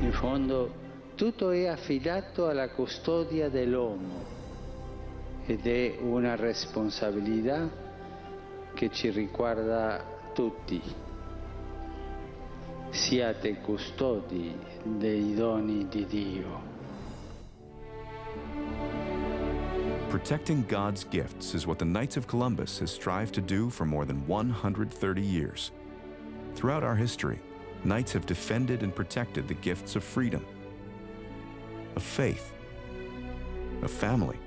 In fondo tutto è affidato alla custodia dell'uomo ed è una responsabilità che ci riguarda tutti. Siate custodi dei doni di Dio. Protecting God's gifts is what the Knights of Columbus has strived to do for more than 130 years. Throughout our history, Knights have defended and protected the gifts of freedom, of faith, of family,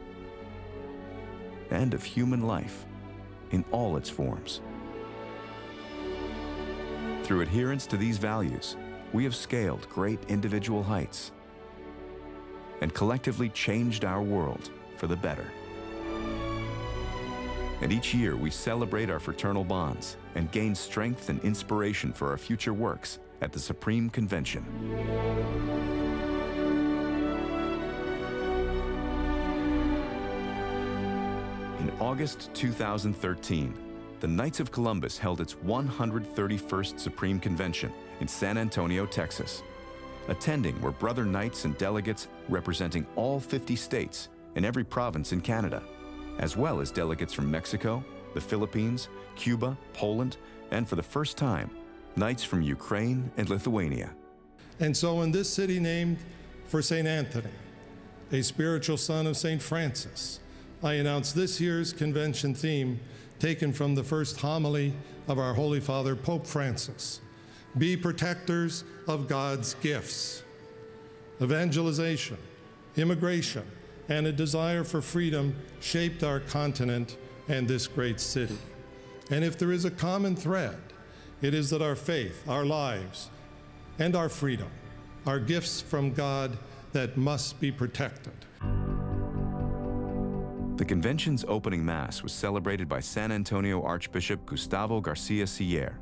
and of human life in all its forms. Through adherence to these values, we have scaled great individual heights and collectively changed our world for the better. And each year we celebrate our fraternal bonds and gain strength and inspiration for our future works at the Supreme Convention. In August 2013, the Knights of Columbus held its 131st Supreme Convention in San Antonio, Texas. Attending were brother knights and delegates representing all 50 states and every province in Canada, as well as delegates from Mexico, the Philippines, Cuba, Poland, and for the first time, knights from Ukraine and Lithuania. And so in this city named for St. Anthony, a spiritual son of St. Francis, I announce this year's convention theme taken from the first homily of our Holy Father, Pope Francis. Be protectors of God's gifts. Evangelization, immigration, and a desire for freedom shaped our continent and this great city. And if there is a common thread, it is that our faith, our lives, and our freedom are gifts from God that must be protected. The convention's opening mass was celebrated by San Antonio Archbishop Gustavo Garcia Siller,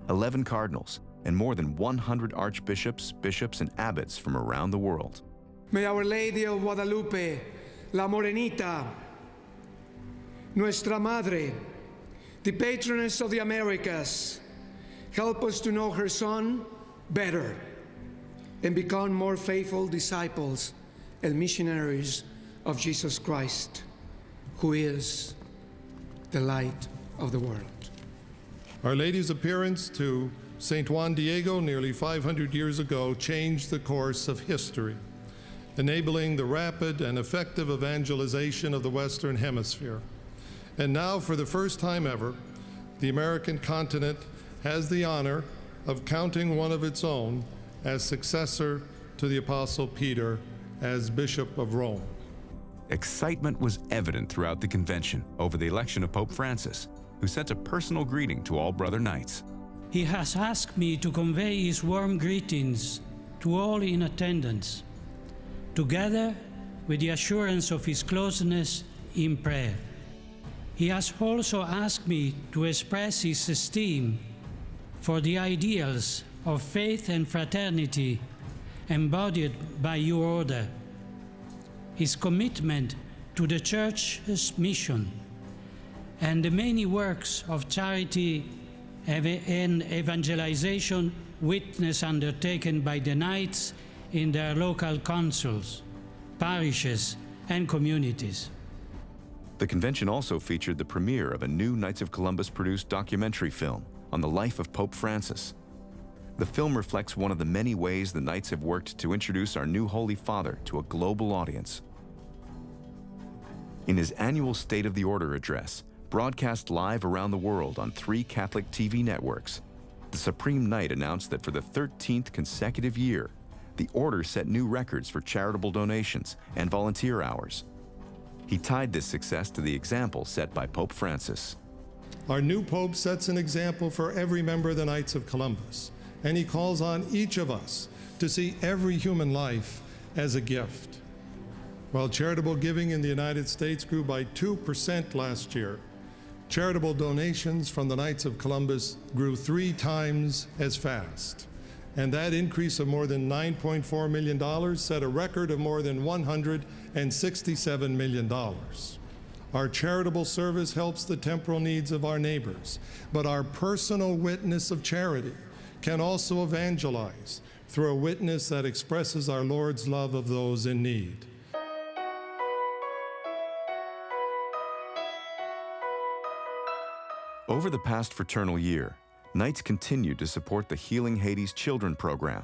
11 cardinals, and more than 100 archbishops, bishops, and abbots from around the world. May Our Lady of Guadalupe, La Morenita, Nuestra Madre, the patroness of the Americas, help us to know her Son better and become more faithful disciples and missionaries of Jesus Christ, who is the light of the world. Our Lady's appearance to St. Juan Diego nearly 500 years ago changed the course of history, enabling the rapid and effective evangelization of the Western Hemisphere. And now, for the first time ever, the American continent has the honor of counting one of its own as successor to the Apostle Peter as Bishop of Rome. Excitement was evident throughout the convention over the election of Pope Francis, who sent a personal greeting to all brother knights. He has asked me to convey his warm greetings to all in attendance, together with the assurance of his closeness in prayer. He has also asked me to express his esteem for the ideals of faith and fraternity embodied by your order, his commitment to the Church's mission, and the many works of charity and evangelization witness undertaken by the Knights in their local councils, parishes, and communities. The convention also featured the premiere of a new Knights of Columbus produced documentary film on the life of Pope Francis. The film reflects one of the many ways the Knights have worked to introduce our new Holy Father to a global audience. In his annual State of the Order address, broadcast live around the world on 3 Catholic TV networks, the Supreme Knight announced that for the 13th consecutive year, the Order set new records for charitable donations and volunteer hours. He tied this success to the example set by Pope Francis. Our new Pope sets an example for every member of the Knights of Columbus, and he calls on each of us to see every human life as a gift. While charitable giving in the United States grew by 2% last year, charitable donations from the Knights of Columbus grew 3 times as fast. And that increase of more than $9.4 million set a record of more than $167 million. Our charitable service helps the temporal needs of our neighbors, but our personal witness of charity can also evangelize through a witness that expresses our Lord's love of those in need. Over the past fraternal year, Knights continued to support the Healing Haiti's Children program,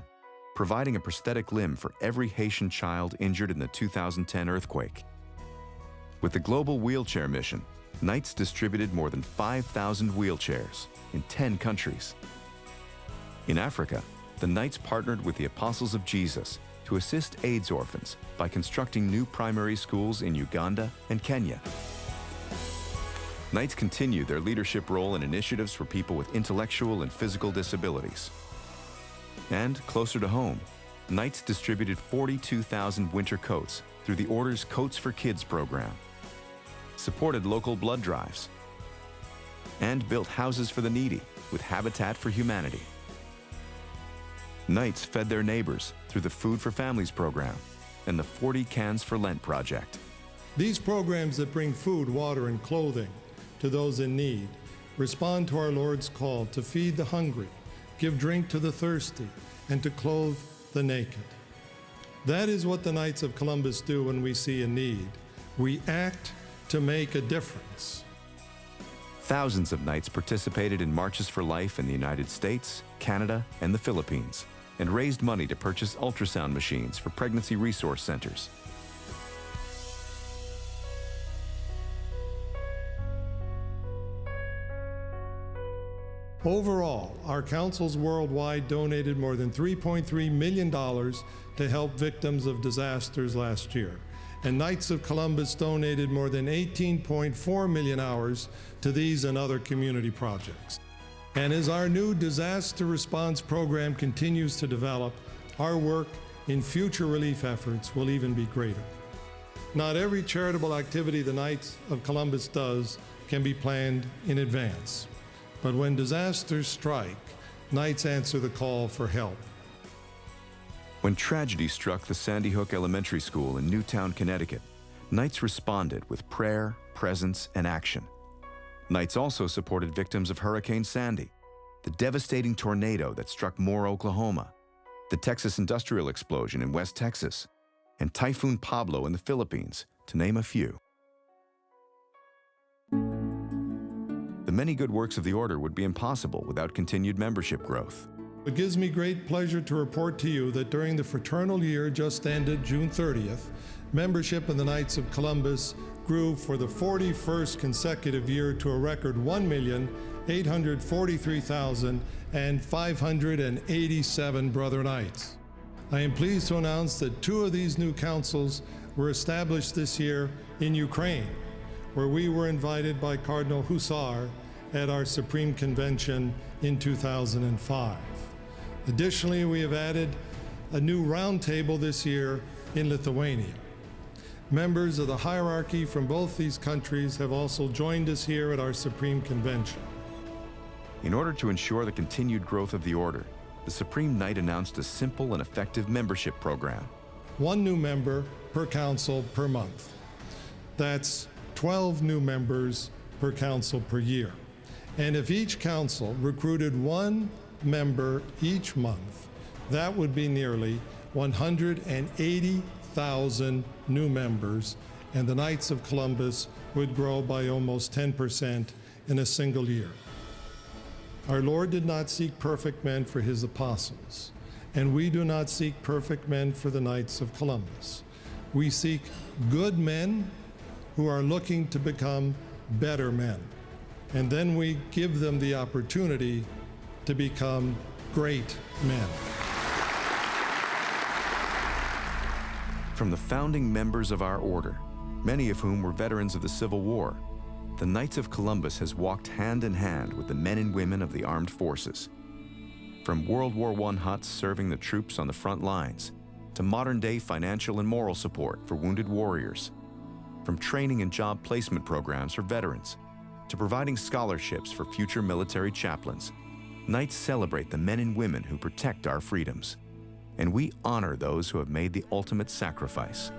providing a prosthetic limb for every Haitian child injured in the 2010 earthquake. With the Global Wheelchair Mission, Knights distributed more than 5,000 wheelchairs in 10 countries. In Africa, the Knights partnered with the Apostles of Jesus to assist AIDS orphans by constructing new primary schools in Uganda and Kenya. Knights continue their leadership role in initiatives for people with intellectual and physical disabilities. And closer to home, Knights distributed 42,000 winter coats through the Order's Coats for Kids program, supported local blood drives, and built houses for the needy with Habitat for Humanity. Knights fed their neighbors through the Food for Families program and the 40 Cans for Lent project. These programs that bring food, water, and clothing to those in need respond to our Lord's call to feed the hungry, give drink to the thirsty, and to clothe the naked. That is what the Knights of Columbus do when we see a need. We act to make a difference. Thousands of Knights participated in Marches for Life in the United States, Canada, and the Philippines, and raised money to purchase ultrasound machines for pregnancy resource centers. Overall, our councils worldwide donated more than $3.3 million to help victims of disasters last year. And Knights of Columbus donated more than 18.4 million hours to these and other community projects. And as our new disaster response program continues to develop, our work in future relief efforts will even be greater. Not every charitable activity the Knights of Columbus does can be planned in advance. But when disasters strike, Knights answer the call for help. When tragedy struck the Sandy Hook Elementary School in Newtown, Connecticut, Knights responded with prayer, presence, and action. Knights also supported victims of Hurricane Sandy, the devastating tornado that struck Moore, Oklahoma, the Texas industrial explosion in West Texas, and Typhoon Pablo in the Philippines, to name a few. The many good works of the Order would be impossible without continued membership growth. It gives me great pleasure to report to you that during the fraternal year just ended, June 30th, membership in the Knights of Columbus grew for the 41st consecutive year to a record 1,843,587 Brother Knights. I am pleased to announce that 2 of these new councils were established this year in Ukraine, where we were invited by Cardinal Hussar at our Supreme Convention in 2005. Additionally, we have added a new roundtable this year in Lithuania. Members of the hierarchy from both these countries have also joined us here at our Supreme Convention. In order to ensure the continued growth of the Order, the Supreme Knight announced a simple and effective membership program. 1 new member per council per month. That's 12 new members per council per year. And if each council recruited 1 member each month, that would be nearly 180,000 new members, and the Knights of Columbus would grow by almost 10% in a single year. Our Lord did not seek perfect men for his apostles, and we do not seek perfect men for the Knights of Columbus. We seek good men who are looking to become better men, and then we give them the opportunity to become great men. From the founding members of our Order, many of whom were veterans of the Civil War, the Knights of Columbus has walked hand in hand with the men and women of the armed forces. From World War I huts serving the troops on the front lines, to modern-day financial and moral support for wounded warriors, from training and job placement programs for veterans, to providing scholarships for future military chaplains, Knights celebrate the men and women who protect our freedoms, and we honor those who have made the ultimate sacrifice.